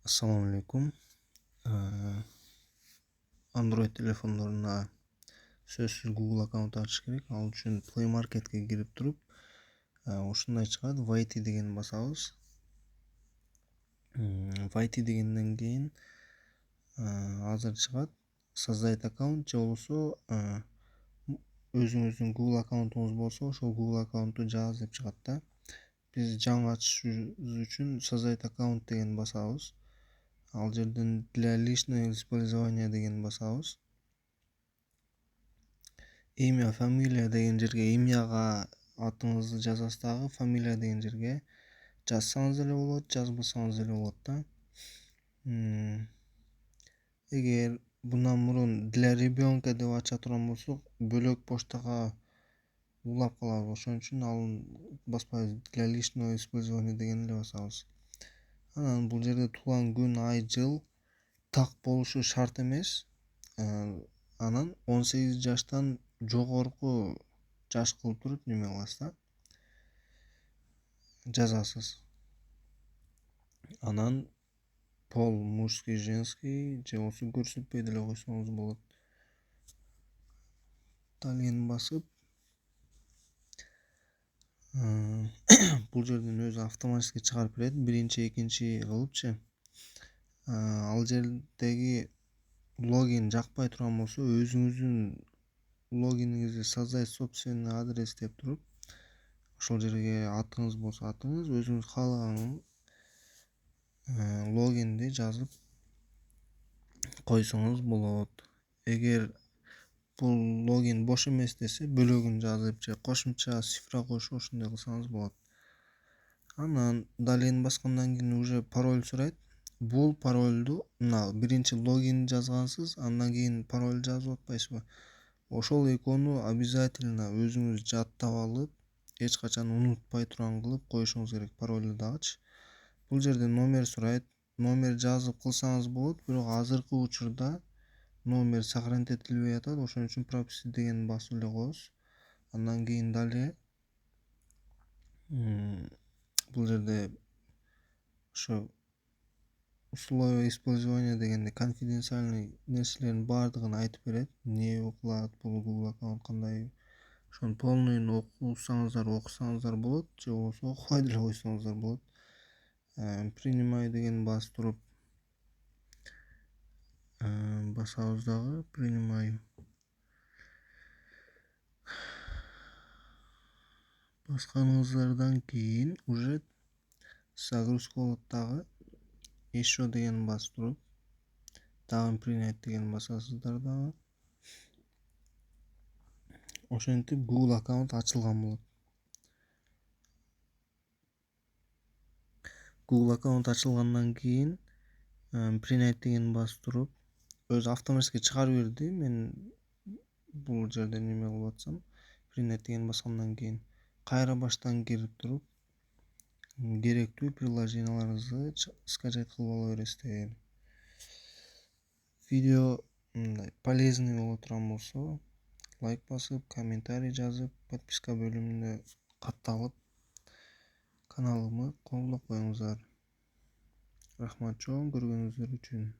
Assalomu alaykum. Android telefonlarına so'zsiz Google account achish kerak. Al uchun Play Marketga kirib turib, shunday chiqadi. YT degan bosamiz. YT degandan keyin hozir chiqadi. Создать аккаунт же bo'lsa, o'zingizning Google accountingiz bo'lsa, o'sha Google accountni jaz deb chiqadi-da. Biz жаңы açishimiz uchun создать аккаунт degan bosamiz. Al yerdan для личного использования degan bosamiz. Имя, familiya degan yerga imyaga atingizni yozasiz дағы, familiya degan yerga жазсаңыз эле болот, жазбасаңыз эле болот-да. Эгер bundan murun для ребенка деп ача турган болсок, бөлөк поштага улап калабыз. Ошон үчүн ал баспайбыз. Для личного использования деген эле басабыз. Анан бул жерде туулган күн, ай, жыл так болушу шарт эмес. Анан 18 жаштан жогорку жаш кылып туруп неме кыласыз да, жазасыз. Анан пол мужский, женский же болсо көрсөтпөй деле койсоңуз болот. Далее басып, бул жерден өзү автоматически чыгарып берет, биринчи, экинчи кылыпчы. Ал жердеги логин жакпай турган болсо, өзүңүздүн логиниңизди создать собственный адрес деп туруп, ошол жерге атыңыз болсо атыңыз, өзүңүз каалаган логинди жазып койсоңуз болот. Эгер бул логин бош эмес десе, бөлөгүн жазып же кошумча цифра коюш, ошондой кылсаңыз болот. Анан далее баскандан кийин уже пароль сурайт. Бул парольду мына биринчи логин жазгансыз, андан кийин пароль жазып атпайсызбы? Ошол экөөнү обязательно өзүңүз жаттап алып, эч качан унутпай турган кылып коюшуңуз керек, парольду дагычы. Бул жерде номер сурайт. Номер жазып кылсаңыз болот, бирок азыркы учурда номер сохранить этилбей атат. Ошон үчүн прописи деген басып эле коебуз. Андан кийин далее бул жерде ошо условия использования дегенде конфиденциальный нерселердин баардыгын айтып берет. Эмне кылат бул Google аккаунт, кандай. Ошонун полныйын окусаңыздар болот, же болбосо окубай деле койсоңуздар болот. Принимай деген басып туруп басабыз дагы, принимай. Басканыңыздардан кийин уже загрузка болот дагы. Еще деген басып туруп, дагы принять деген басасыздар дагы. Ошентип Google аккаунт ачылган болот. Google аккаунт ачылгандан кийин принять деген басып туруп, өзү автоматически чыгарып берди. Мен бул жерде неме кылып атсам, принять деген баскандан кийин кайра баштан кирип туруп, керектүү приложенияларыңызды скачать кылып ала бересиздер. Видео мындай полезный боло турган болсо, лайк басып, комментарий жазып, подписка бөлүмүндө катталып, каналымы колдоп коюңуздар. Рахмат чоң көргөнүңүздөр үчүн.